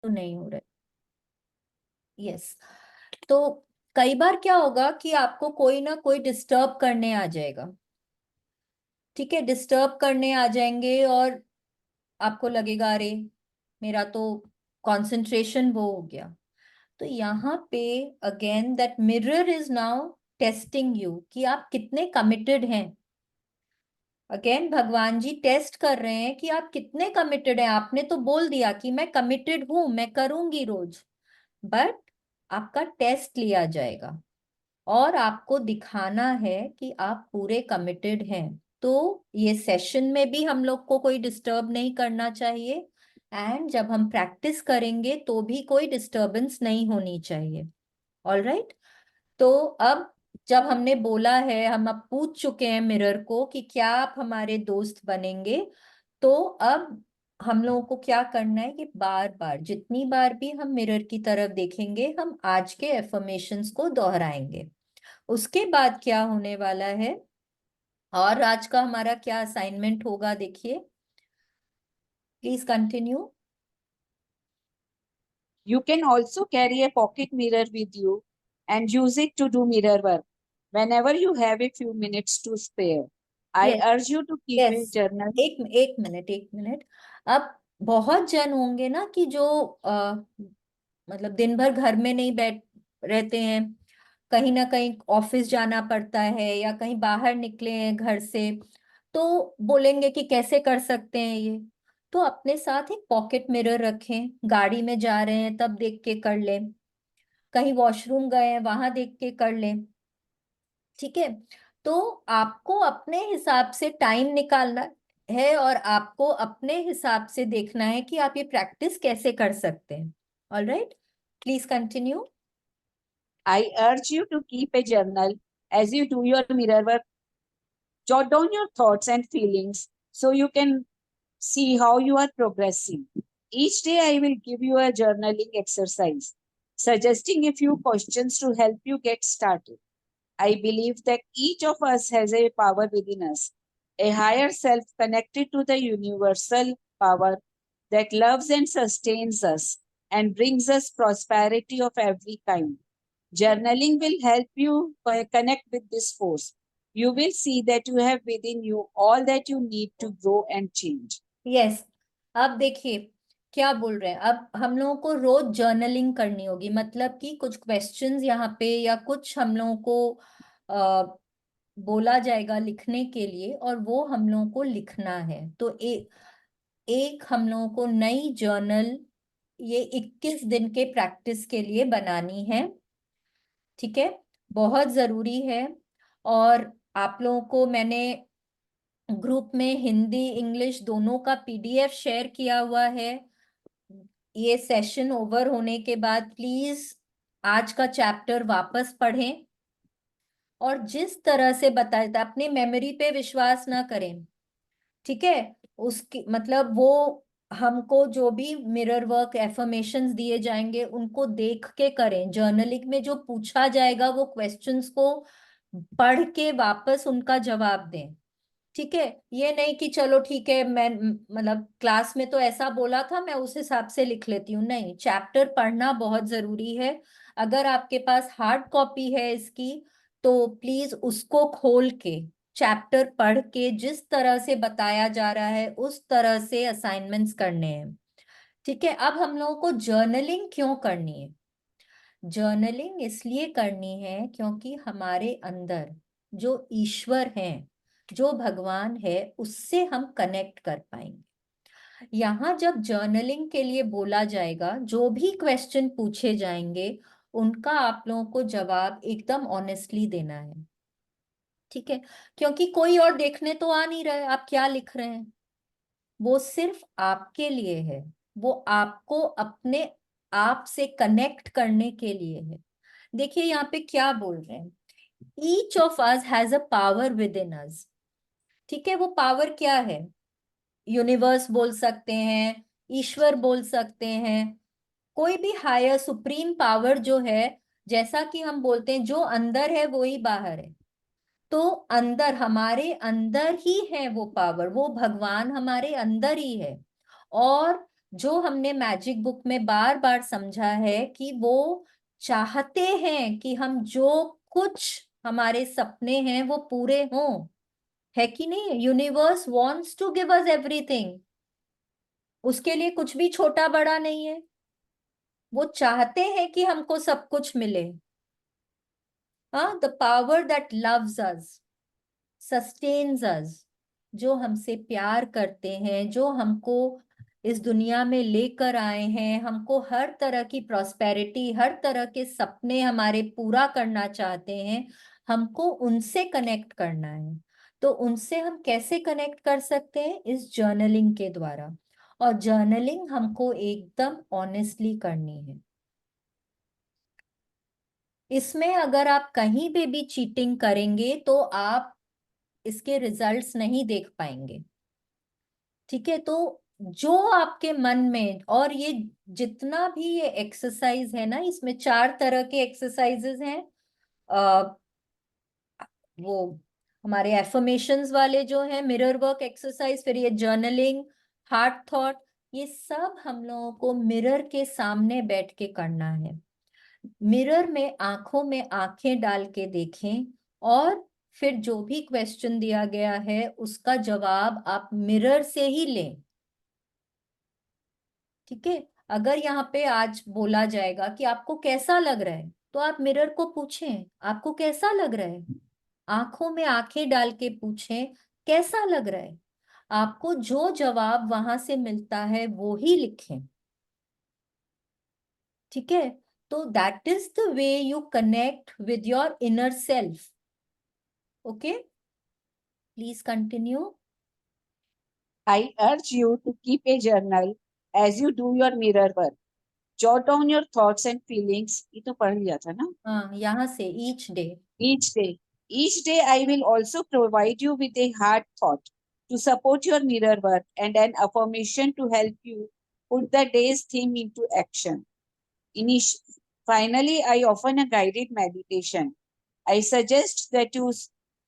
तो नहीं हो रहा। यस। तो कई बार क्या होगा कि आपको कोई ना कोई डिस्टर्ब करने आ जाएगा। ठीक है, डिस्टर्ब करने आ जाएंगे और आपको लगेगा अरे मेरा तो कंसंट्रेशन वो हो गया। तो यहाँ पे again that mirror is now testing you कि आप कितने कमिटेड हैं। अगेन भगवान जी टेस्ट कर रहे हैं कि आप कितने कमिटेड हैं। आपने तो बोल दिया कि मैं कमिटेड हूं, मैं करूंगी रोज, बट आपका टेस्ट लिया जाएगा और आपको दिखाना है कि आप पूरे कमिटेड हैं। तो ये सेशन में भी हम लोग को कोई डिस्टर्ब नहीं करना चाहिए, एंड जब हम प्रैक्टिस करेंगे तो भी कोई डिस्टरबेंस नहीं होनी चाहिए। All right. तो अब जब हमने बोला है, हम अब पूछ चुके हैं मिरर को कि क्या आप हमारे दोस्त बनेंगे, तो अब हम लोगों को क्या करना है कि बार बार जितनी बार भी हम मिरर की तरफ देखेंगे हम आज के एफर्मेशंस को दोहराएंगे। उसके बाद क्या होने वाला है, और आज का हमारा क्या असाइनमेंट होगा देखिए, please continue. You can also carry a pocket mirror with you and use it to do mirror work whenever you have a few minutes to spare. I yes. urge you to keep a yes. journal. एक minute. अब बहुत जन होंगे ना कि जो मतलब दिन भर घर में नहीं बैठ रहते हैं, कहीं ना कहीं ऑफिस जाना पड़ता है या कहीं बाहर निकले हैं घर से, तो बोलेंगे कि कैसे कर सकते हैं ये। तो अपने साथ एक पॉकेट मिरर रखें, गाड़ी में जा रहे हैं तब देख के कर लें, कहीं वॉशरूम गए हैं वहां देख के कर लें। ठीक है। तो आपको अपने हिसाब से टाइम निकालना है और आपको अपने हिसाब से देखना है कि आप ये प्रैक्टिस कैसे कर सकते हैं। All right, please continue. I urge you to keep a journal as you do your mirror work. Jot down your thoughts and feelings so you can see how you are progressing. Each day, I will give you a journaling exercise, suggesting a few questions to help you get started. I believe that each of us has a power within us, a higher self connected to the universal power that loves and sustains us and brings us prosperity of every kind. Journaling will help you connect with this force. You will see that you have within you all that you need to grow and change. Yes. अब देखिए क्या बोल रहे हैं, अब हम लोगों को रोज जर्नलिंग करनी होगी, मतलब कि कुछ क्वेश्चंस यहाँ पे या कुछ हम लोगों को बोला जाएगा लिखने के लिए और वो हम लोगों को लिखना है। तो एक हम लोगों को नई जर्नल ये 21 दिन के प्रैक्टिस के लिए बनानी है। ठीक है, बहुत जरूरी है। और आप लोगों को मैंने ग्रुप में हिंदी इंग्लिश दोनों का पीडीएफ शेयर किया हुआ है। ये सेशन ओवर होने के बाद प्लीज आज का चैप्टर वापस पढ़ें और जिस तरह से बताया था अपनी मेमोरी पे विश्वास ना करें। ठीक है, उसकी मतलब वो हमको जो भी मिरर वर्क एफर्मेशंस दिए जाएंगे उनको देख के करें। जर्नलिंग में जो पूछा जाएगा वो क्वेश्चंस को पढ़ के वापस उनका जवाब दें। ठीक है, ये नहीं कि चलो ठीक है मैं मतलब क्लास में तो ऐसा बोला था मैं उस हिसाब से लिख लेती हूँ, नहीं, चैप्टर पढ़ना बहुत जरूरी है। अगर आपके पास हार्ड कॉपी है इसकी तो प्लीज उसको खोल के चैप्टर पढ़ के जिस तरह से बताया जा रहा है उस तरह से असाइनमेंट्स करने हैं। ठीक है, अब हम लोगों को जर्नलिंग क्यों करनी है? जर्नलिंग इसलिए करनी है क्योंकि हमारे अंदर जो ईश्वर है, जो भगवान है, उससे हम कनेक्ट कर पाएंगे। यहाँ जब जर्नलिंग के लिए बोला जाएगा, जो भी क्वेश्चन पूछे जाएंगे उनका आप लोगों को जवाब एकदम ऑनेस्टली देना है। ठीक है, क्योंकि कोई और देखने तो आ नहीं रहा है आप क्या लिख रहे हैं, वो सिर्फ आपके लिए है, वो आपको अपने आप से कनेक्ट करने के लिए है। देखिए यहाँ पे क्या बोल रहे हैं, each of us has a power with in us. ठीक है, वो पावर क्या है? यूनिवर्स बोल सकते हैं, ईश्वर बोल सकते हैं, कोई भी हायर सुप्रीम पावर जो है। जैसा कि हम बोलते हैं जो अंदर है वो ही बाहर है। तो अंदर, हमारे अंदर ही है वो पावर, वो भगवान हमारे अंदर ही है। और जो हमने मैजिक बुक में बार बार समझा है कि वो चाहते हैं कि हम जो कुछ हमारे सपने हैं वो पूरे हों, है कि नहीं? Universe wants to give us everything. उसके लिए कुछ भी छोटा बड़ा नहीं है। वो चाहते हैं कि हमको सब कुछ मिले। हाँ, the power that loves us, sustains us, जो हमसे प्यार करते हैं, जो हमको इस दुनिया में लेकर आए हैं, हमको हर तरह की प्रॉस्पेरिटी, हर तरह के सपने हमारे पूरा करना चाहते हैं, हमको उनसे कनेक्ट करना है। तो उनसे हम कैसे कनेक्ट कर सकते हैं? इस जर्नलिंग के द्वारा। और जर्नलिंग हमको एकदम ऑनेस्टली करनी है। इसमें अगर आप कहीं पे भी चीटिंग करेंगे तो आप इसके रिजल्ट्स नहीं देख पाएंगे। ठीक है? तो जो आपके मन में, और ये जितना भी ये एक्सरसाइज है ना, इसमें 4 तरह के एक्सरसाइजेस हैं। आ, वो हमारे एफर्मेशंस वाले जो हैं, मिरर वर्क एक्सरसाइज, फिर ये जर्नलिंग, हार्ट थॉट, ये सब हम लोगों को मिरर के सामने बैठ के करना है। मिरर में आंखों में आंखें डाल के देखें, और फिर जो भी क्वेश्चन दिया गया है उसका जवाब आप मिरर से ही लें। ठीक है? अगर यहाँ पे आज बोला जाएगा कि आपको कैसा लग रहा है, तो आप मिरर को पूछें आपको कैसा लग रहा है। आंखों में आंखें डाल के पूछें कैसा लग रहा है। आपको जो जवाब वहां से मिलता है वो ही लिखें। ठीक है? तो that is the way you connect with your inner self. Okay, please continue. I urge you to keep a journal as you do your mirror work. Jot down your thoughts and feelings. ये तो पढ़ लिया था ना? हाँ, यहाँ से each day. Each day. Each day, I will also provide you with a hard thought to support your mirror work and an affirmation to help you put the day's theme into action. Init- Finally, I offer a guided meditation. I suggest that you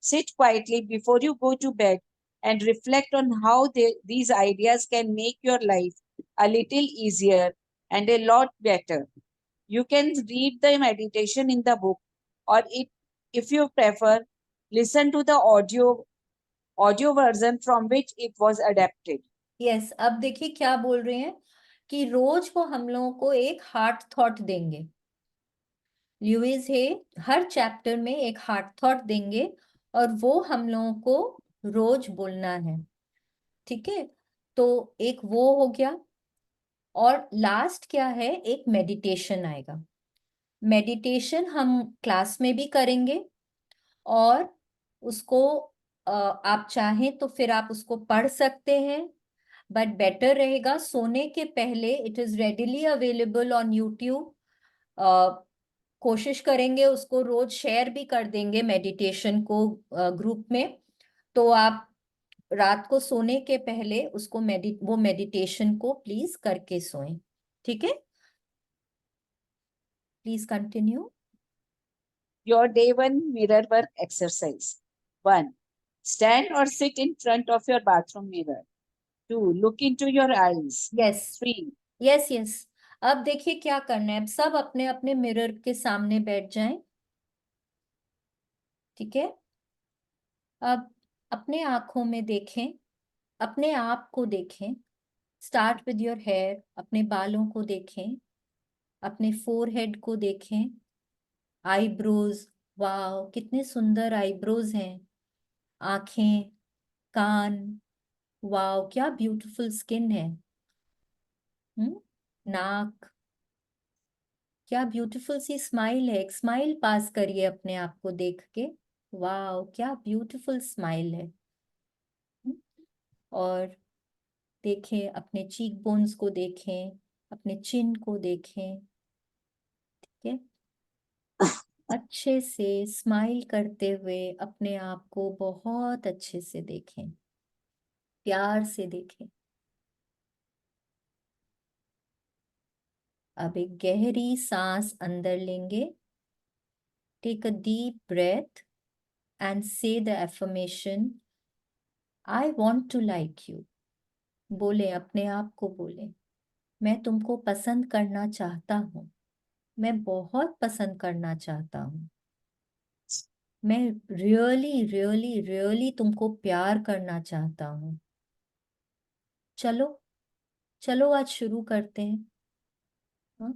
sit quietly before you go to bed and reflect on how these ideas can make your life a little easier and a lot better. You can read the meditation in the book, or if you prefer, listen to the audio version from which it was adapted. Yes, अब देखिए क्या बोल रहे हैं कि रोज वो हम लोगों को एक हार्ट थॉट देंगे। ल्यूइस है हर चैप्टर में एक हार्ट थॉट देंगे, और वो हम लोगों को रोज बोलना है। ठीक है? तो एक वो हो गया। और लास्ट क्या है? एक मेडिटेशन आएगा। मेडिटेशन हम क्लास में भी करेंगे, और उसको आप चाहें तो फिर आप उसको पढ़ सकते हैं। बट बेटर रहेगा सोने के पहले, it is readily available on YouTube. कोशिश करेंगे उसको रोज शेयर भी कर देंगे मेडिटेशन को ग्रुप में। तो आप रात को सोने के पहले उसको वो मेडिटेशन को प्लीज करके सोएं। ठीक है? Please continue. Your day one mirror work exercise. 1. Stand or sit in front of your bathroom mirror. 2. Look into your eyes. Yes, 3. Yes, yes. अब देखिए क्या करना है। अब सब अपने अपने मिरर के सामने बैठ जाएं। ठीक है? अब अपने आंखों में देखें, अपने आप को देखें। स्टार्ट विद योर हेयर, अपने बालों को देखें, अपने फोरहेड को देखें, आईब्रोज। वाह, कितने सुंदर आईब्रोज हैं। आंखें, कान, वाह क्या ब्यूटीफुल स्किन है। हम्म, नाक, क्या ब्यूटीफुल सी स्माइल है। एक स्माइल पास करिए अपने आप को देख के। वाह क्या ब्यूटीफुल स्माइल है। हम्म, और देखें अपने चीक बोन्स को, देखें अपने चिन को देखें। ठीक है? अच्छे से स्माइल करते हुए अपने आप को बहुत अच्छे से देखें, प्यार से देखें। अब एक गहरी सांस अंदर लेंगे। Take a deep breath and say the affirmation, I want to like you. बोले, अपने आप को बोले, मैं तुमको पसंद करना चाहता हूँ। मैं बहुत पसंद करना चाहता हूँ। मैं रियली रियली रियली तुमको प्यार करना चाहता हूँ। चलो, चलो आज शुरू करते हैं। हाँ?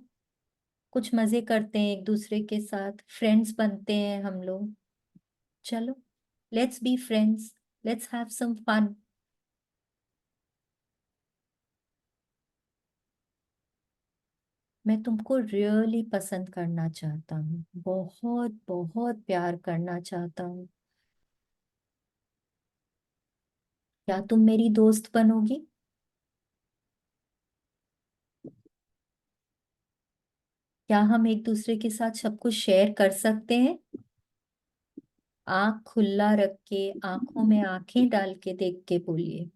कुछ मजे करते हैं, एक दूसरे के साथ फ्रेंड्स बनते हैं हम लोग। चलो, let's be friends, let's have some fun. मैं तुमको रियली पसंद करना चाहता हूँ, बहुत बहुत प्यार करना चाहता हूँ। क्या तुम मेरी दोस्त बनोगी? क्या हम एक दूसरे के साथ सब कुछ शेयर कर सकते हैं? आंख खुला रख के, आंखों में आंखें डाल के देख के बोलिए,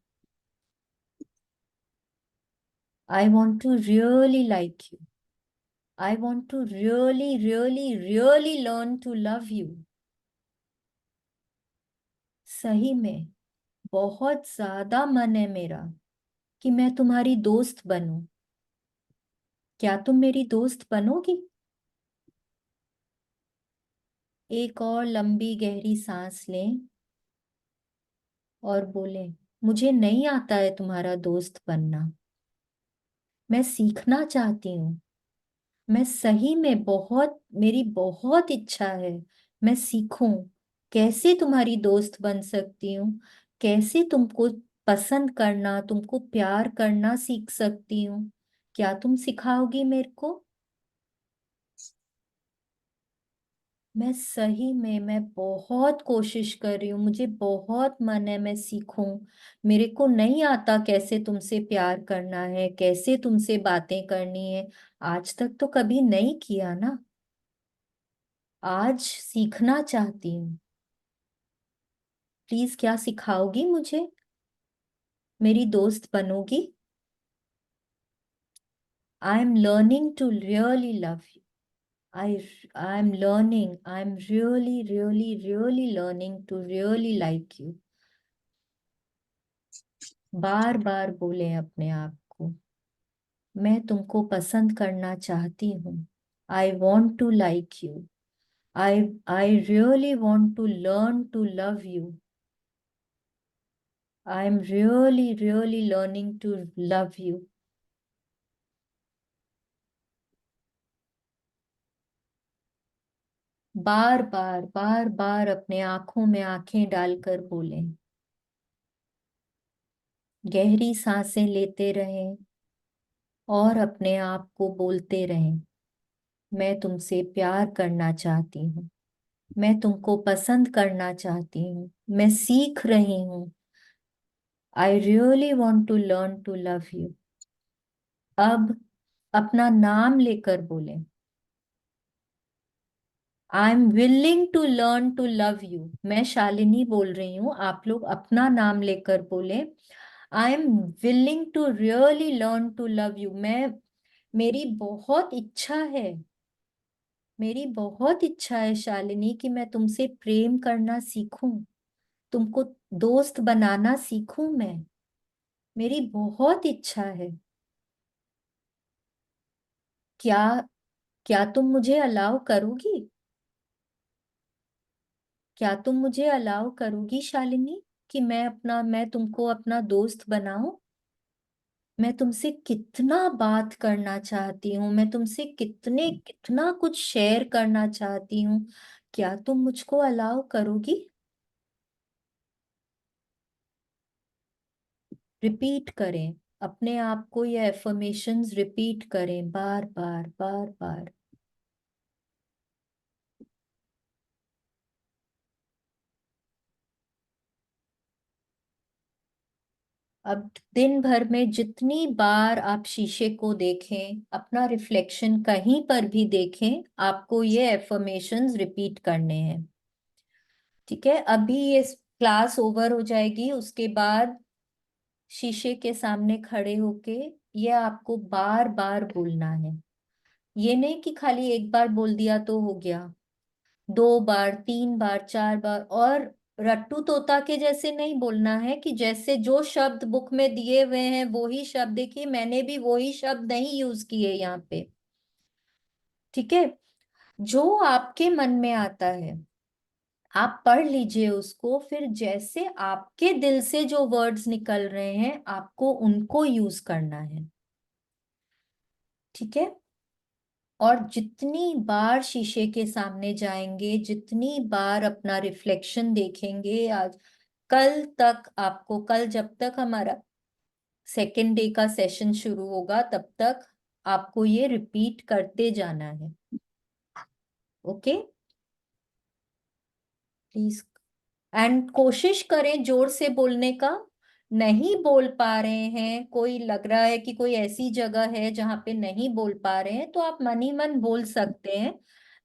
I want to really like you. I want to really really really learn to love you. सही में बहुत ज्यादा मन है मेरा कि मैं तुम्हारी दोस्त बनूं। क्या तुम मेरी दोस्त बनोगी? एक और लंबी गहरी सांस लें और बोलें, मुझे नहीं आता है तुम्हारा दोस्त बनना। मैं सीखना चाहती हूँ। मैं सही में बहुत, मेरी बहुत इच्छा है मैं सीखूं कैसे तुम्हारी दोस्त बन सकती हूँ, कैसे तुमको पसंद करना, तुमको प्यार करना सीख सकती हूँ। क्या तुम सिखाओगी मेरे को? मैं सही में, मैं बहुत कोशिश कर रही हूँ, मुझे बहुत मन है मैं सीखूं। मेरे को नहीं आता कैसे तुमसे प्यार करना है, कैसे तुमसे बातें करनी है। आज तक तो कभी नहीं किया ना। आज सीखना चाहती हूँ। प्लीज क्या सिखाओगी मुझे? मेरी दोस्त बनोगी? I am learning to really love you. I I am learning, I am really really really learning to really like you. बार बार बोले अपने आप को, मैं तुमको पसंद करना चाहती हूँ। I want to like you. I I really want to learn to love you. I am really really learning to love you. बार बार बार बार अपने आंखों में आंखें डालकर बोलें, गहरी सांसें लेते रहें और अपने आप को बोलते रहें, मैं तुमसे प्यार करना चाहती हूँ। मैं तुमको पसंद करना चाहती हूँ। मैं सीख रही हूँ। I really want to learn to love you. अब अपना नाम लेकर बोलें, I am willing to learn to love you. मैं शालिनी बोल रही हूँ, आप लोग अपना नाम लेकर बोले, I am willing to really learn to love you. मैं, मेरी बहुत इच्छा है, मेरी बहुत इच्छा है शालिनी कि मैं तुमसे प्रेम करना सीखूं, तुमको दोस्त बनाना सीखूं मैं। मेरी बहुत इच्छा है। क्या, क्या तुम मुझे अलाउ करोगी? क्या तुम मुझे अलाउ करोगी शालिनी कि मैं तुमको अपना दोस्त बनाऊं? मैं तुमसे कितना बात करना चाहती हूँ, मैं तुमसे कितना कुछ शेयर करना चाहती हूँ। क्या तुम मुझको अलाउ करोगी? रिपीट करें, अपने आप को ये एफर्मेशंस रिपीट करें बार बार बार बार। अब दिन भर में जितनी बार आप शीशे को देखें, अपना रिफ्लेक्शन कहीं पर भी देखें, आपको ये एफर्मेशंस रिपीट करने हैं। ठीक है, अभी ये क्लास ओवर हो जाएगी, उसके बाद शीशे के सामने खड़े होके ये आपको बार बार बोलना है। ये नहीं कि खाली एक बार बोल दिया तो हो गया, 2 बार, 3 बार, 4 बार, और रट्टू तोता के जैसे नहीं बोलना है कि जैसे जो शब्द बुक में दिए हुए हैं वो ही शब्द, देखिए मैंने भी वही शब्द नहीं यूज किए यहाँ पे। ठीक है, जो आपके मन में आता है आप पढ़ लीजिए उसको, फिर जैसे आपके दिल से जो वर्ड्स निकल रहे हैं आपको उनको यूज करना है। ठीक है, और जितनी बार शीशे के सामने जाएंगे, जितनी बार अपना रिफ्लेक्शन देखेंगे, आज कल तक आपको, कल जब तक हमारा सेकेंड डे का सेशन शुरू होगा तब तक आपको ये रिपीट करते जाना है। Okay, please. एंड कोशिश करें जोर से बोलने का। नहीं बोल पा रहे हैं, कोई लग रहा है कि कोई ऐसी जगह है जहां पे नहीं बोल पा रहे हैं, तो आप मन ही मन बोल सकते हैं,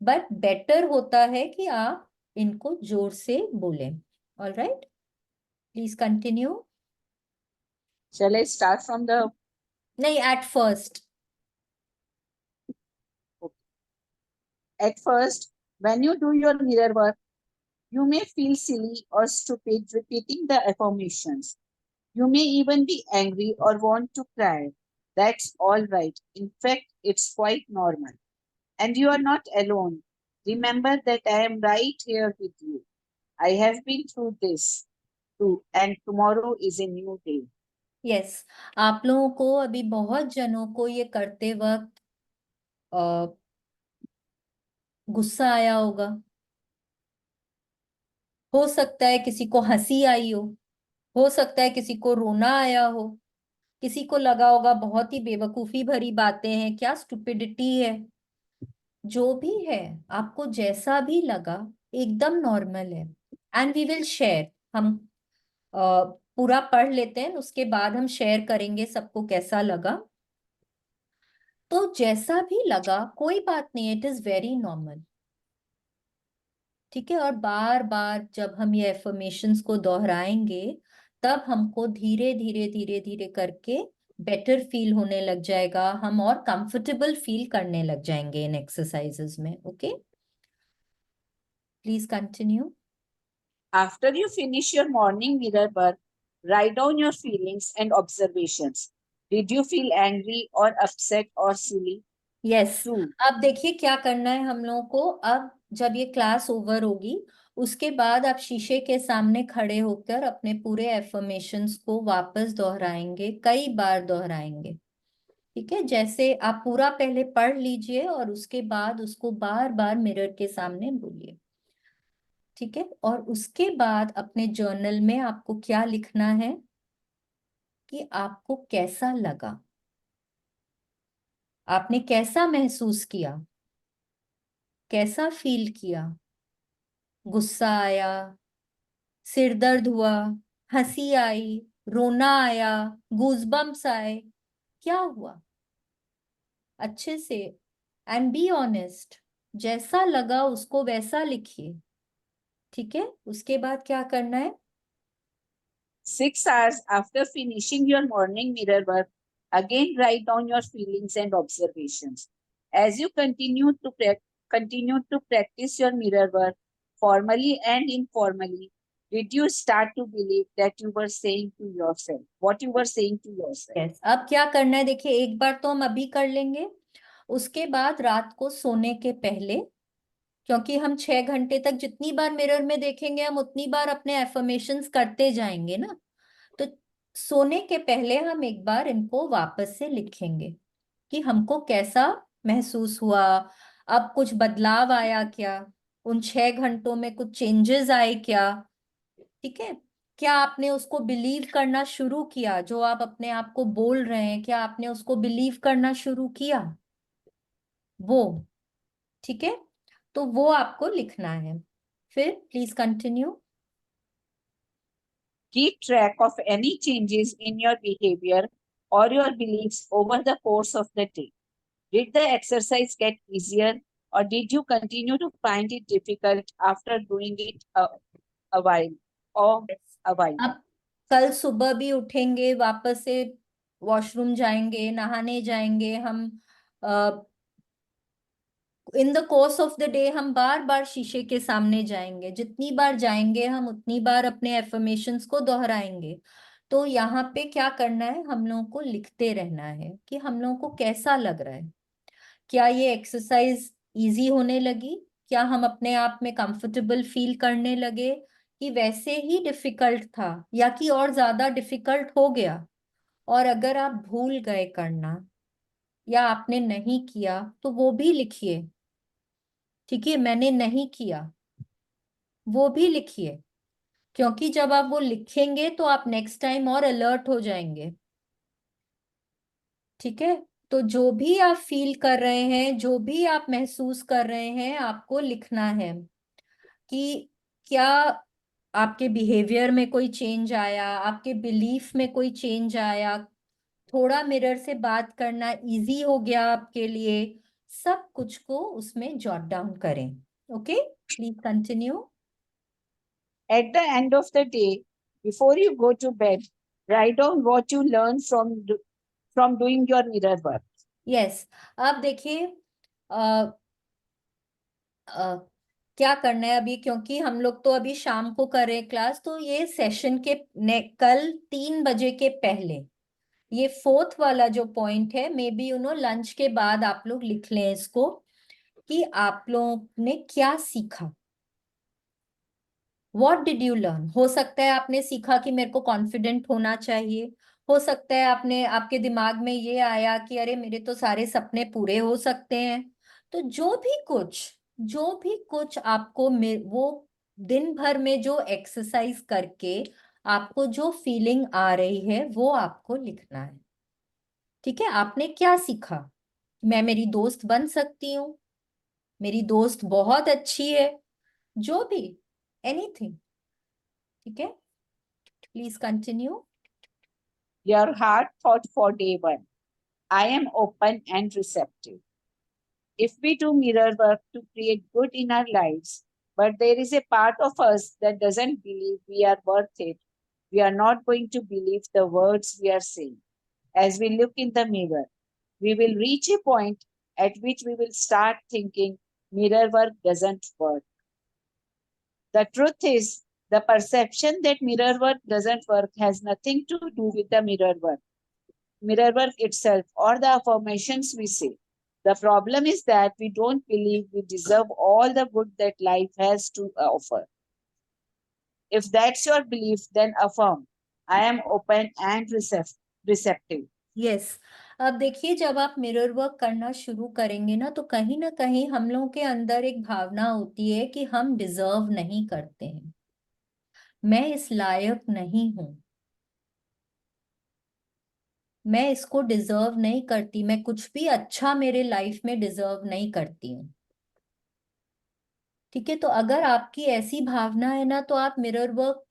बट बेटर होता है कि आप इनको जोर से बोलें। All right, please continue. Shall I start from the नहीं, at first. at first, when you do your mirror work, you may feel silly or stupid repeating the affirmations. You may even be angry or want to cry. That's all right. In fact, it's quite normal. And you are not alone. Remember that I am right here with you. I have been through this too, and tomorrow is a new day. Yes, आप लोगों को अभी बहुत जनों को ये करते वक्त गुस्सा आया होगा, हो सकता है किसी को हंसी आई हो सकता है किसी को रोना आया हो, किसी को लगा होगा बहुत ही बेवकूफी भरी बातें हैं, क्या स्टुपिडिटी है। जो भी है, आपको जैसा भी लगा, एकदम नॉर्मल है। एंड वी विल शेयर, हम पूरा पढ़ लेते हैं, उसके बाद हम शेयर करेंगे सबको कैसा लगा। तो जैसा भी लगा कोई बात नहीं, इट इज वेरी नॉर्मल। ठीक है, और बार बार जब हम ये एफर्मेशंस को दोहराएंगे तब हमको धीरे धीरे धीरे धीरे करके बेटर फील होने लग जाएगा, हम और कंफर्टेबल फील करने लग जाएंगे इन एक्सरसाइजेस में। Okay, please continue. After you finish your morning mirror work, write down your feelings and observations. Did you feel angry or upset or silly? Yes, Two. अब देखिए क्या करना है हम लोगों को। अब जब ये क्लास ओवर होगी उसके बाद आप शीशे के सामने खड़े होकर अपने पूरे एफर्मेशंस को वापस दोहराएंगे, कई बार दोहराएंगे। ठीक है, जैसे आप पूरा पहले पढ़ लीजिए और उसके बाद उसको बार बार मिरर के सामने बोलिए। ठीक है, और उसके बाद अपने जर्नल में आपको क्या लिखना है कि आपको कैसा लगा, आपने कैसा महसूस किया, कैसा फील किया। गुस्सा आया, सिर दर्द हुआ, हंसी आई, रोना आया, गूजबम्प्स आए, क्या हुआ, अच्छे से। एंड बी ऑनेस्ट, जैसा लगा उसको वैसा लिखिए। ठीक है, उसके बाद क्या करना है। 6 hours after finishing your morning mirror work, again write down your feelings and observations. As you continue to practice your mirror work formally and informally, did you start to believe that you were saying to yourself what you were saying to yourself? Yes, अब क्या करना है देखिए, एक बार तो हम अभी कर लेंगे, उसके बाद रात को सोने के पहले, क्योंकि हम 6 घंटे तक जितनी बार मिरर में देखेंगे हम उतनी बार अपने एफर्मेशंस करते जाएंगे ना, तो सोने के पहले हम एक बार इनको वापस से लिखेंगे कि हमको कैसा महसूस हुआ, अब कुछ बदलाव आया क्या, उन 6 घंटों में कुछ चेंजेस आए क्या। ठीक है, क्या आपने उसको बिलीव करना शुरू किया, जो आप अपने आप को बोल रहे हैं, क्या आपने उसको बिलीव करना शुरू किया वो। ठीक है, तो वो आपको लिखना है। फिर please continue. Keep track of any changes in your behavior or your beliefs over the course of the day. Did the exercise get easier or did you continue to find it difficult after doing it a while or a while? अब कल सुबह भी उठेंगे, वापस से washroom जाएंगे, नहाने जाएंगे हम, in the course of the day हम बार बार शीशे के सामने जाएंगे, जितनी बार जाएंगे हम उतनी बार अपने एफर्मेशंस को दोहराएंगे। तो यहाँ पे क्या करना है, हम लोगों को लिखते रहना है कि हम लोगों को कैसा लग रहा है, क्या ये एक्सरसाइज इजी होने लगी, क्या हम अपने आप में कंफर्टेबल फील करने लगे, कि वैसे ही डिफिकल्ट था या कि और ज्यादा डिफिकल्ट हो गया। और अगर आप भूल गए करना या आपने नहीं किया तो वो भी लिखिए। ठीक है, मैंने नहीं किया वो भी लिखिए, क्योंकि जब आप वो लिखेंगे तो आप नेक्स्ट टाइम और अलर्ट हो जाएंगे। ठीक है, तो जो भी आप फील कर रहे हैं, जो भी आप महसूस कर रहे हैं, आपको लिखना है कि क्या आपके बिहेवियर में कोई चेंज आया, आपके बिलीफ में कोई चेंज आया, थोड़ा मिरर से बात करना इजी हो गया आपके लिए। सब कुछ को उसमें जॉट डाउन करें। Okay, please continue. At the end of the day, before you go to bed, write down what you learned from doing your mirror work. Yes, अब देखिए अ, क्या करना है अभी, क्योंकि हम लोग तो अभी शाम को कर रहे हैं क्लास, तो ये सेशन के कल 3 बजे के पहले ये फोर्थ वाला जो पॉइंट है, मे बी लंच के बाद आप लोग लिख लें इसको, कि आप लोगों ने क्या सीखा। What did you learn. हो सकता है आपने सीखा कि मेरे को कॉन्फिडेंट होना चाहिए, हो सकता है आपने आपके दिमाग में ये आया कि अरे मेरे तो सारे सपने पूरे हो सकते हैं। तो जो भी कुछ आपको वो दिन भर में जो एक्सरसाइज करके आपको जो फीलिंग आ रही है वो आपको लिखना है। ठीक है, आपने क्या सीखा। मैं मेरी दोस्त बन सकती हूँ, मेरी दोस्त बहुत अच्छी है, जो भी, एनीथिंग। ठीक है, please continue. Your heart thought for day one: I am open and receptive. If we do mirror work to create good in our lives, but there is a part of us that doesn't believe we are worth it, we are not going to believe the words we are saying. As we look in the mirror, we will reach a point at which we will start thinking mirror work doesn't work. The truth is, the perception that mirror work doesn't work has nothing to do with the mirror work itself or the affirmations we say. The problem is that we don't believe we deserve all the good that life has to offer. If that's your belief, then affirm, I am open and receptive. Yes, अब देखिए जब आप mirror work करना शुरू करेंगे ना कहीं हम लोगों के अंदर एक भावना होती है कि हम डिजर्व नहीं करते हैं, मैं इस लायक नहीं हूं, मैं इसको डिजर्व नहीं करती, मैं कुछ भी अच्छा मेरे लाइफ में डिजर्व नहीं करती हूँ। ठीक है, तो अगर आपकी ऐसी भावना है ना, तो आप मिरर वर्क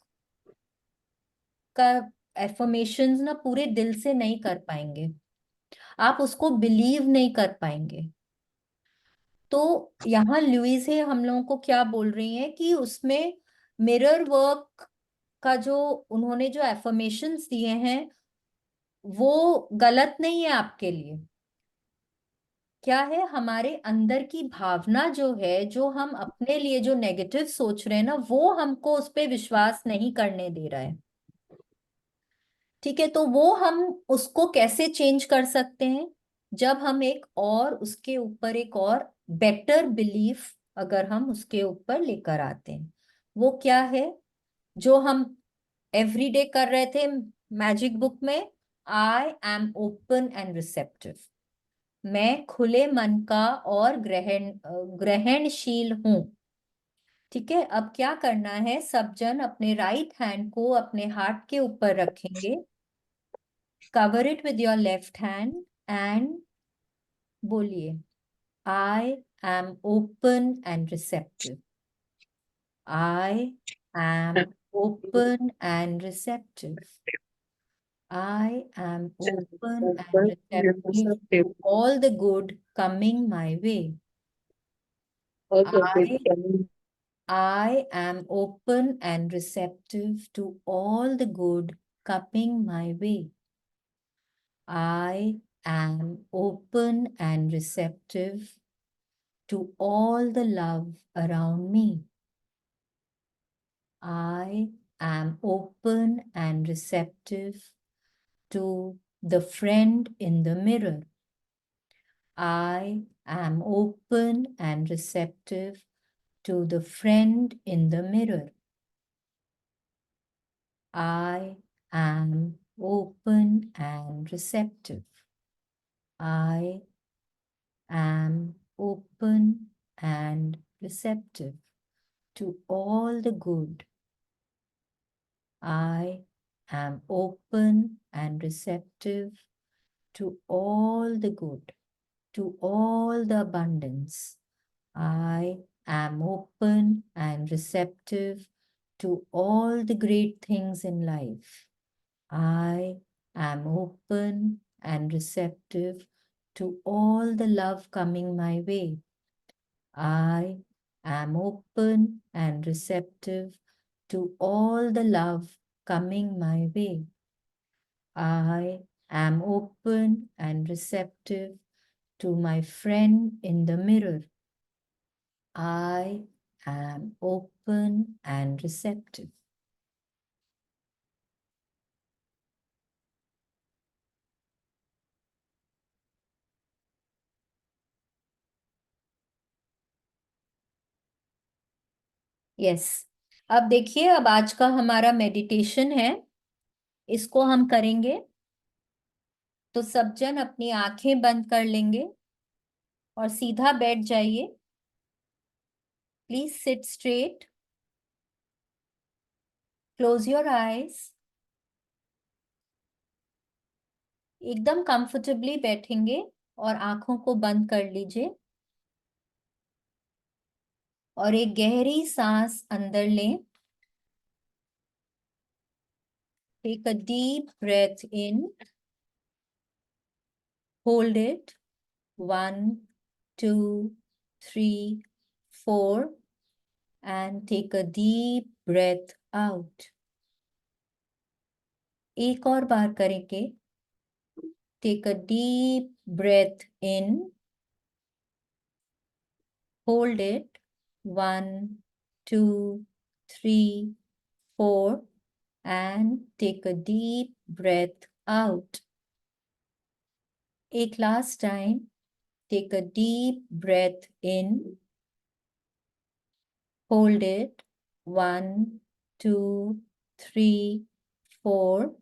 का एफर्मेशंस ना पूरे दिल से नहीं कर पाएंगे, आप उसको बिलीव नहीं कर पाएंगे। तो यहाँ लुइस है हम लोगों को क्या बोल रही हैं कि उसमें मिरर वर्क का जो उन्होंने जो एफर्मेशंस दिए हैं वो गलत नहीं है आपके लिए। क्या है, हमारे अंदर की भावना जो है, जो हम अपने लिए जो नेगेटिव सोच रहे हैं ना, वो हमको उस पर विश्वास नहीं करने दे रहा है। ठीक है, तो वो हम उसको कैसे चेंज कर सकते हैं, जब हम एक और उसके ऊपर एक और बेटर बिलीफ अगर हम उसके ऊपर लेकर आते हैं। वो क्या है, जो हम एवरीडे कर रहे थे मैजिक बुक में, आई एम ओपन एंड रिसेप्टिव। मैं खुले मन का और ग्रहणशील हूं। ठीक है, अब क्या करना है, सब जन अपने राइट हैंड को अपने हार्ट के ऊपर रखेंगे, cover it with your left hand and बोलिए, I am open and receptive, I am open and receptive, I am open and receptive to all the good coming my way. I, I am open and receptive to all the good coming my way. I am open and receptive to all the love around me. I am open and receptive to the friend in the mirror. I am open and receptive to the friend in the mirror. I am open and receptive. I am open and receptive to all the good. I am open and receptive to all the good, to all the abundance. I am open and receptive to all the great things in life. I am open and receptive to all the love coming my way. I am open and receptive to all the love coming my way. I am open and receptive to my friend in the mirror. I am open and receptive. Yes, अब देखिए, अब आज का हमारा meditation है, इसको हम करेंगे। तो सब जन अपनी आंखें बंद कर लेंगे और सीधा बैठ जाइए। Please sit straight, close your eyes. एकदम कंफर्टेबली बैठेंगे और आंखों को बंद कर लीजिए और एक गहरी सांस अंदर लें। Take a deep breath in, hold it 1 2 3 4 and take a deep breath out. एक और बार करेंगे। Take a deep breath in, hold it 1 2 3 4 and take a deep breath out. एक last time. Take a deep breath in, hold it 1 2 3 4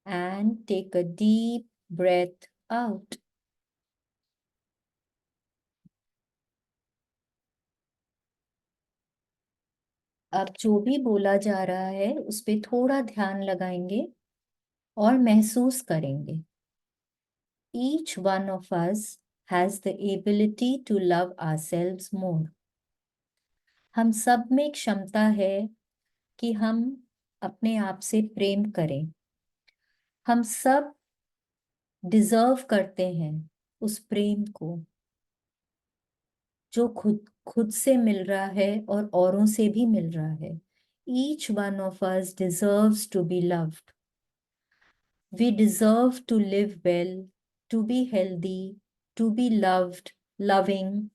and take a deep breath out. अब जो भी बोला जा रहा है उस पे थोड़ा ध्यान लगाएंगे और महसूस करेंगे। Each one of us has the ability to love ourselves more. हम सब में क्षमता है कि हम अपने आप से प्रेम करें। हम सब डिजर्व करते हैं उस प्रेम को जो खुद खुद से मिल रहा है और औरों से भी मिल रहा है। Each one of us deserves to be loved. We deserve to live well, to be healthy, to be loved, loving,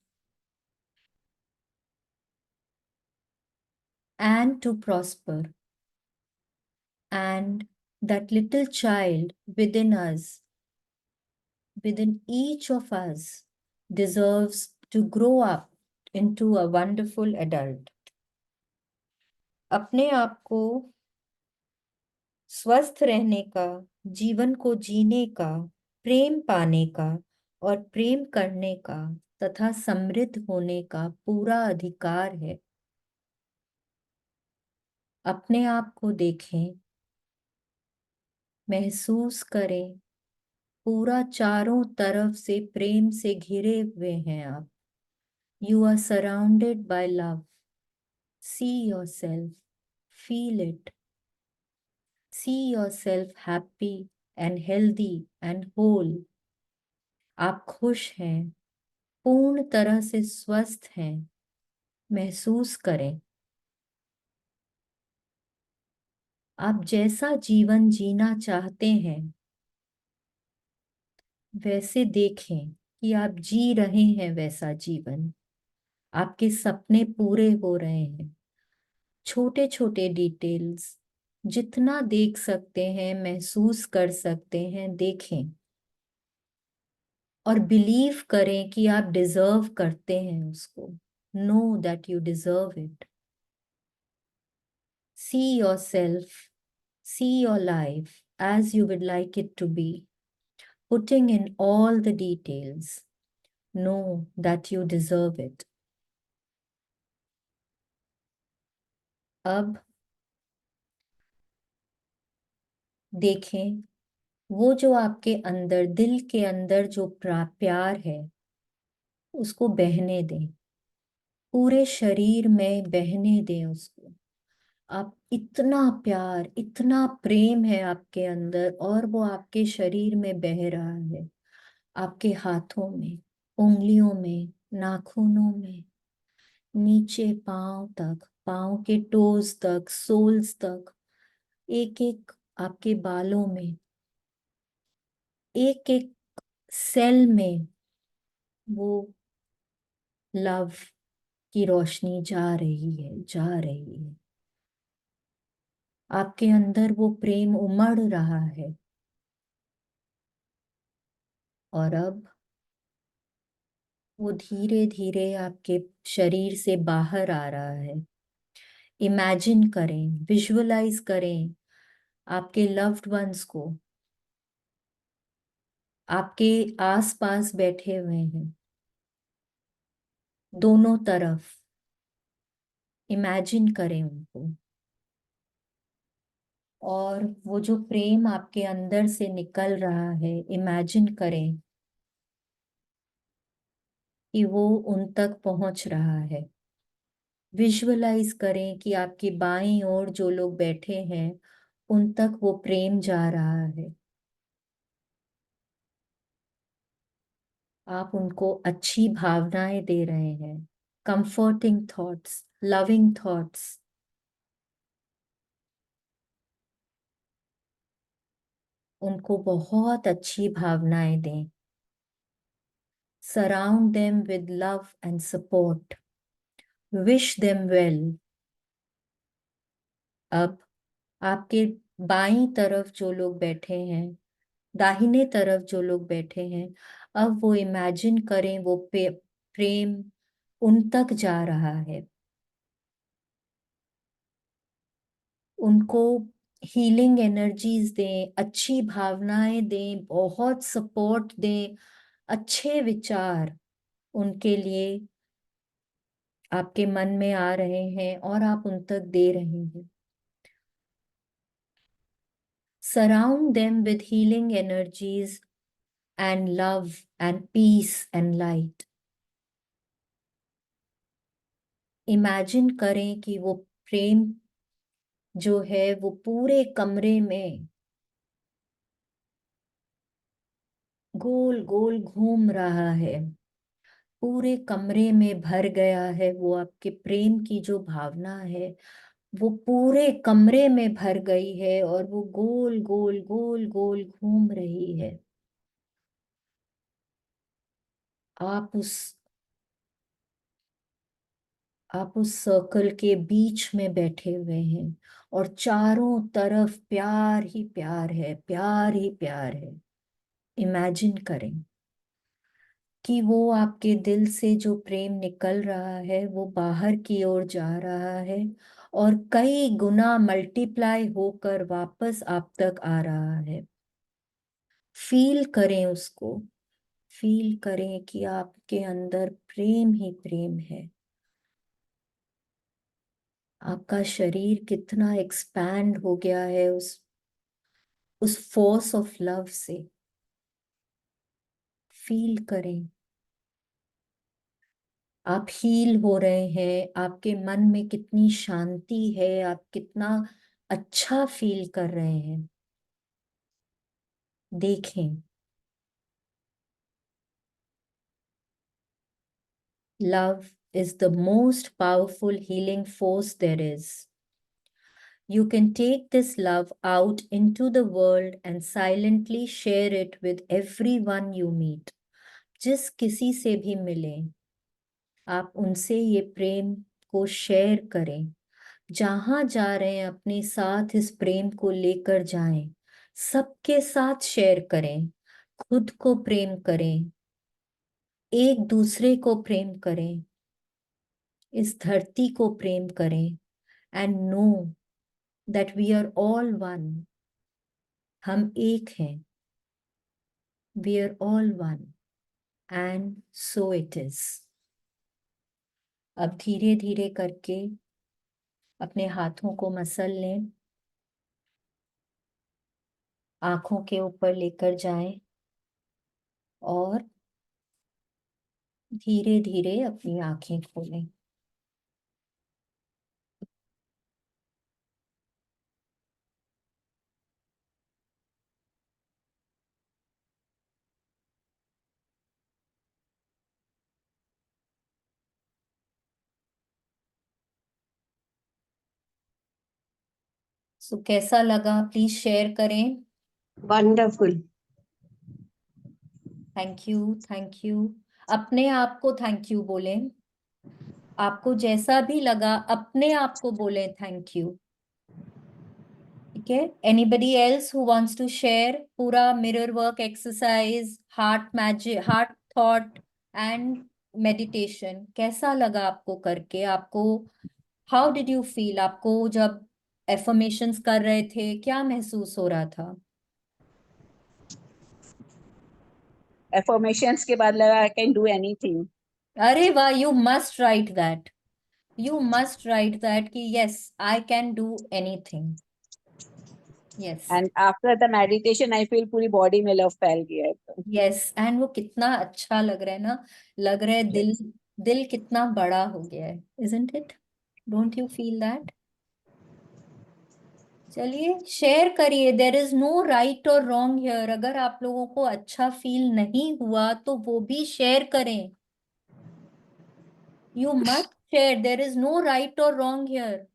and to prosper. And that little child within us, within each of us, deserves to grow up into a wonderful adult. अपने आप को स्वस्थ रहने का, जीवन को जीने का, प्रेम पाने का और प्रेम करने का तथा समृद्ध होने का पूरा अधिकार है। अपने आप को देखें, महसूस करें, पूरा चारों तरफ से प्रेम से घिरे हुए हैं आप। You are surrounded by love. See yourself, feel it. See yourself happy and healthy and whole. आप खुश हैं, पूर्ण तरह से स्वस्थ हैं। महसूस करें। आप जैसा जीवन जीना चाहते हैं वैसे देखें कि आप जी रहे हैं वैसा जीवन। आपके सपने पूरे हो रहे हैं। छोटे छोटे डिटेल्स जितना देख सकते हैं, महसूस कर सकते हैं, देखें। और बिलीव करें कि आप डिजर्व करते हैं उसको। Know that you deserve it. See your self, see your life as you would like it to be, putting in all the details. Know that you deserve it. अब देखें, वो जो आपके अंदर, दिल के अंदर जो प्यार है, उसको बहने दें, पूरे शरीर में बहने दें उसको। आप इतना प्यार, इतना प्रेम है आपके अंदर, और वो आपके शरीर में बह रहा है, आपके हाथों में, उंगलियों में, नाखूनों में, नीचे पांव तक, पांव के टोज तक, सोल्स तक, एक एक आपके बालों में, एक एक सेल में वो लव की रोशनी जा रही है, जा रही है। आपके अंदर वो प्रेम उमड़ रहा है। और अब वो धीरे धीरे आपके शरीर से बाहर आ रहा है। इमेजिन करें, विजुअलाइज करें आपके लव्ड वंस को आपके आसपास बैठे हुए हैं, दोनों तरफ। इमेजिन करें उनको, और वो जो प्रेम आपके अंदर से निकल रहा है, इमेजिन करें कि वो उन तक पहुंच रहा है। विजुअलाइज करें कि आपकी बाईं ओर जो लोग बैठे हैं, उन तक वो प्रेम जा रहा है। आप उनको अच्छी भावनाएं दे रहे हैं, कंफर्टिंग थॉट्स, लविंग थॉट्स। उनको बहुत अच्छी भावनाएं दें। Surround them with love and support. Wish them well. अब आपके बाईं तरफ जो लोग बैठे हैं, दाहिने तरफ जो लोग बैठे हैं, अब वो इमेजिन करें वो प्रेम उन तक जा रहा है। उनको हीलिंग एनर्जीज दें, अच्छी भावनाएं दें, बहुत सपोर्ट दें, अच्छे विचार उनके लिए आपके मन में आ रहे हैं और आप उन तक दे रहे हैं। Surround them with healing energies and love and peace and light. Imagine करें कि वो प्रेम जो है वो पूरे कमरे में गोल गोल घूम रहा है, पूरे कमरे में भर गया है। वो आपके प्रेम की जो भावना है वो पूरे कमरे में भर गई है, और वो गोल गोल गोल गोल घूम रही है। आप उस आप उस सर्कल के बीच में बैठे हुए हैं, और चारों तरफ प्यार ही प्यार है, प्यार ही प्यार है। इमेजिन करें कि वो आपके दिल से जो प्रेम निकल रहा है वो बाहर की ओर जा रहा है, और कई गुना मल्टीप्लाई होकर वापस आप तक आ रहा है। फील करें उसको, फील करें कि आपके अंदर प्रेम ही प्रेम है। आपका शरीर कितना एक्सपैंड हो गया है उस फोर्स ऑफ लव से। फील करें आप हील हो रहे हैं, आपके मन में कितनी शांति है, आप कितना अच्छा फील कर रहे हैं। देखें, love is the most powerful healing force there is. You can take this love out into the world and silently share it with everyone you meet. जिस किसी से भी मिलें, आप उनसे ये प्रेम को शेयर करें। जहां जा रहे हैं अपने साथ इस प्रेम को लेकर जाएं, सबके साथ शेयर करें। खुद को प्रेम करें, एक दूसरे को प्रेम करें, इस धरती को प्रेम करें। And know that we are all one. हम एक हैं। We are all one and so it is. अब धीरे धीरे करके अपने हाथों को मसल लें, आंखों के ऊपर लेकर जाएं और धीरे धीरे अपनी आंखें खोलें। सो कैसा लगा, प्लीज शेयर करें। Wonderful. Thank you, thank you. अपने आप को थैंक यू बोलें। आपको जैसा भी लगा अपने आप को बोलें थैंक यू। ठीक है, anybody else who wants to share पूरा mirror work exercise, heart magic, heart thought and meditation कैसा लगा आपको करके? आपको हाउ डिड यू फील? आपको जब एफर्मेशंस कर रहे थे क्या महसूस हो रहा था? Affirmations के बाद लगा I can do anything. अरे वाह, you must write that. You must write that कि yes I can do anything. यस, And after the meditation, I feel पूरी body में love फैल गया है। यस। एंड वो कितना अच्छा लग रहा है ना, लग रहा है दिल, Yes. दिल कितना बड़ा हो गया है, isn't it? Don't you feel that? चलिए शेयर करिए। देयर इज नो राइट और रॉन्ग हियर। अगर आप लोगों को अच्छा फील नहीं हुआ तो वो भी शेयर करें। You must share, there is no right और रॉन्ग हियर।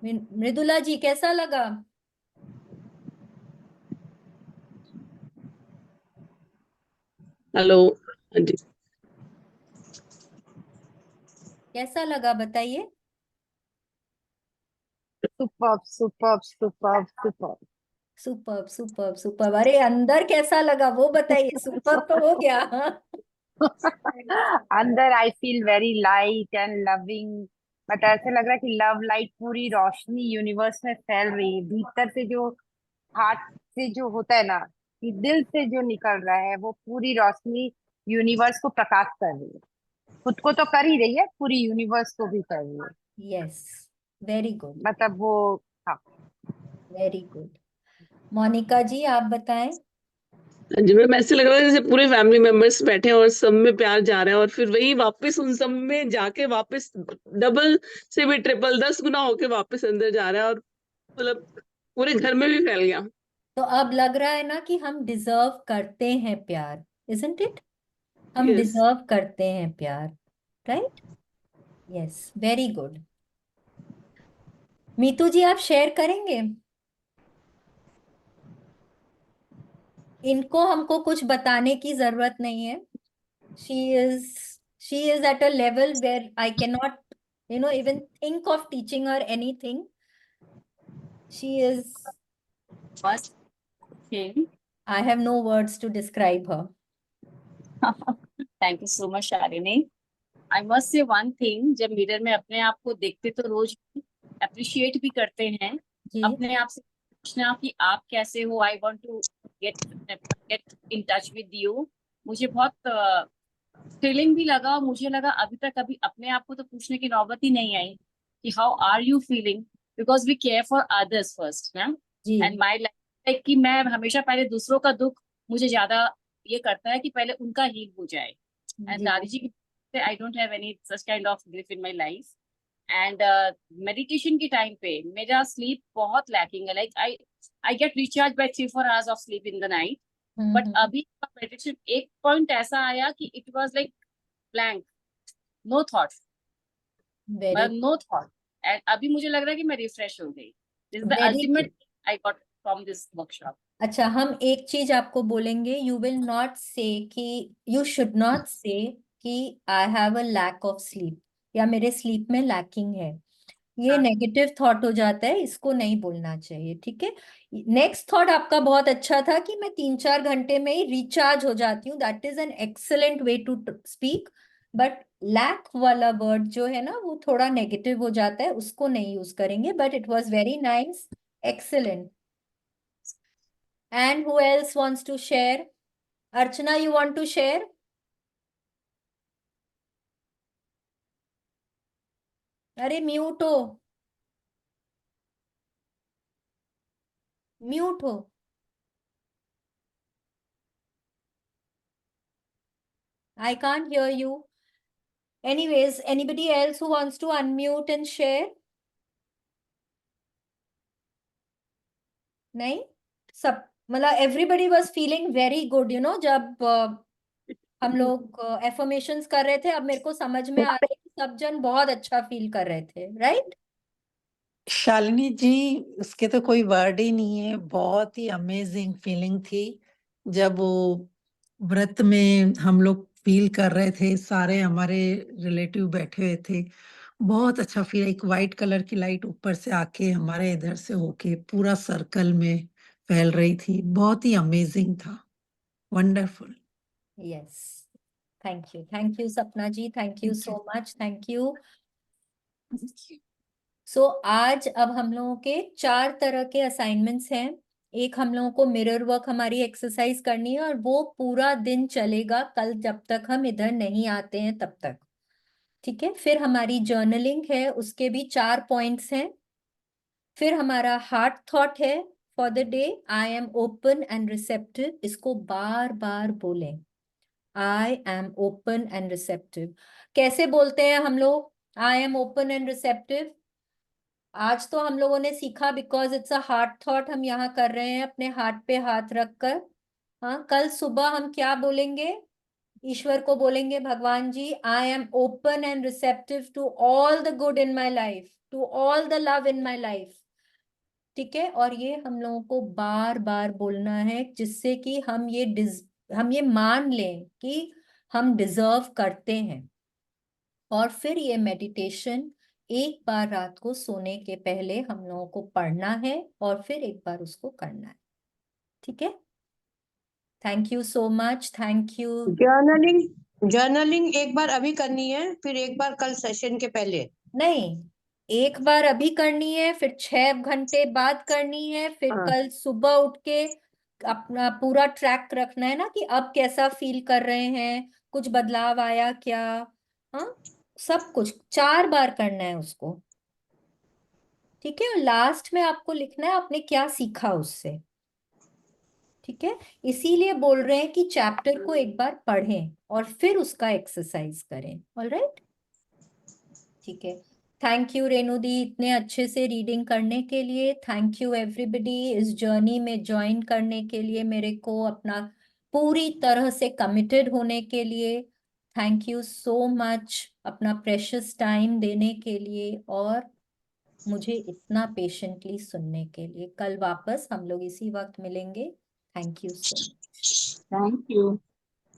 मृदुला जी कैसा लगा? हेलो। हाँ जी। कैसा लगा बताइए? Superb, superb, superb, superb. Super super super. अरे अंदर कैसा लगा वो बताइए। सुपर तो हो गया। अंदर I feel very light and loving. But ऐसे लग रहा है कि लव लाइट पूरी रोशनी यूनिवर्स में फैल रही है। भीतर से जो हार्ट से जो होता है ना, कि दिल से जो निकल रहा है, वो पूरी रोशनी यूनिवर्स को प्रकाश कर रही है। खुद को तो कर ही रही है, पूरी यूनिवर्स को भी कर रही है। यस, वेरी गुड, मतलब वो, हाँ। Very good. मोनिका जी आप बताएं। हाँ जी, मैम ऐसे लग रहा है जैसे पूरे फैमिली मेंबर्स बैठे हैं और सब में प्यार जा रहा है और फिर वही वापस उन सब में जाके वापस डबल से भी ट्रिपल 10 गुना होके वापस अंदर जा रहा है और मतलब पूरे घर में भी फैल गया। तो अब लग रहा है ना कि हम डिजर्व करते हैं प्यार, इजंट इट? हम यस। डिजर्व करते हैं प्यार, right? Yes, very good. Meetu ji आप शेयर करेंगे? इनको हमको कुछ बताने की जरूरत नहीं है। she is she is at a level where I cannot, even think of teaching her anything. She is, First thing, I have no words to describe her. thank you so much, Shalini. I must say one thing, जब mirror में अपने आप को देखते तो रोज appreciate भी करते हैं। जी, अपने आप से पूछना कि आप कैसे हो। I want to get in touch with you. मुझे बहुत थ्रिलिंग भी लगा और मुझे लगा अभी तक कभी अपने आप को तो पूछने की नौबत ही नहीं आई कि how are you feeling, because we care for others first ना। जी, एंड माई लाइफ कि मैं हमेशा पहले दूसरों का दुख मुझे ज्यादा ये करता है कि पहले उनका हील हो जाए। एंड जी, दादी जी की I don't have any such kind of grief in my life. And meditation के टाइम पे मेरा स्लीप बहुत लैकिंग है। Like I get recharge by 3-4 hours of sleep in the night. But hmm, अभी मेडिटेशन एक पॉइंट ऐसा आया कि it was like blank, no thought, very, no thought. And अभी मुझे लग रहा है कि मैं रिफ्रेश हो गई। This is the very ultimate good, I got from this workshop. अच्छा, हम एक चीज आपको बोलेंगे, यू विल नॉट से कि, यू शुड नॉट से कि I have a lack of sleep या मेरे स्लीप में लैकिंग है। ये नेगेटिव थॉट हो जाता है, इसको नहीं बोलना चाहिए, ठीक है। नेक्स्ट थॉट आपका बहुत अच्छा था कि मैं 3-4 घंटे में ही रिचार्ज हो जाती हूँ, that is an excellent way to speak. But lack वाला वर्ड जो है ना वो थोड़ा नेगेटिव हो जाता है, उसको नहीं यूज करेंगे। But it was very nice, excellent. And who else wants to share? Archana, you want to share? अरे म्यूट हो, म्यूट हो। I can't hear you. Anyways, anybody else who wants to unmute and share? नहीं, सब मतलब everybody was feeling very good, you know, जब हम लोग affirmations कर रहे थे। अब मेरे को समझ में आ रहा है कि सब जन बहुत अच्छा फील कर रहे थे, राइट? शालिनी जी, उसके तो कोई वर्ड ही नहीं है, बहुत ही अमेजिंग फीलिंग थी जब वो व्रत में हम लोग फील कर रहे थे, सारे हमारे रिलेटिव बैठे हुए थे। बहुत अच्छा फील, एक वाइट कलर की लाइट ऊपर से आके हमारे इधर से होके पूरा सर्कल में फैल रही थी, बहुत ही अमेजिंग था, wonderful. Yes, thank you Sapna ji, thank you so much, thank you. So आज अब हम लोगों के 4 तरह के असाइनमेंट्स हैं। एक, हम लोगों को मिरर वर्क हमारी एक्सरसाइज करनी है और वो पूरा दिन चलेगा कल जब तक हम इधर नहीं आते हैं तब तक, ठीक है। फिर हमारी जर्नलिंग है, उसके भी 4 पॉइंट्स हैं। फिर हमारा हार्ट थॉट है for the day, I am open and receptive. इसको बार बार बोलें, I am open and receptive. कैसे बोलते हैं हम लोग आई एम ओपन एंड रिसेप्टिव? आज तो हम लोगों ने सीखा, because it's a heart thought, हम यहाँ कर रहे हैं अपने हार्ट पे हाथ रखकर। हाँ, कल सुबह हम क्या बोलेंगे? ईश्वर को बोलेंगे, भगवान जी, I am open and receptive to all the good in my life, to all the love in my life, ठीक है। और ये हम लोगों को बार बार बोलना है, जिससे कि हम ये मान लें कि हम डिजर्व करते हैं। और फिर ये मेडिटेशन एक बार रात को सोने के पहले हम लोगों को पढ़ना है और फिर एक बार उसको करना है, ठीक है। Thank you so much, thank you. Journaling एक बार अभी करनी है, फिर एक बार कल सेशन के पहले? नहीं, एक बार अभी करनी है, फिर 6 घंटे बाद करनी है, फिर हाँ। कल सुबह उठ के अपना पूरा ट्रैक रखना है ना कि अब कैसा फील कर रहे हैं, कुछ बदलाव आया क्या। हाँ, सब कुछ 4 बार करना है उसको, ठीक है। और लास्ट में आपको लिखना है आपने क्या सीखा उससे, ठीक है। इसीलिए बोल रहे हैं कि चैप्टर को एक बार पढ़ें और फिर उसका एक्सरसाइज करें, ऑलराइट, ठीक है। थैंक यू रेणु दी, इतने अच्छे से रीडिंग करने के लिए। थैंक यू एवरीबडी इस जर्नी में ज्वाइन करने के लिए, मेरे को अपना पूरी तरह से कमिटेड होने के लिए। थैंक यू सो मच अपना प्रेशियस टाइम देने के लिए और मुझे इतना पेशेंटली सुनने के लिए। कल वापस हम लोग इसी वक्त मिलेंगे। Thank you so much. Thank you.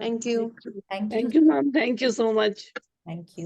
Thank you. Thank you, thank you ma'am, thank you so much. Thank you.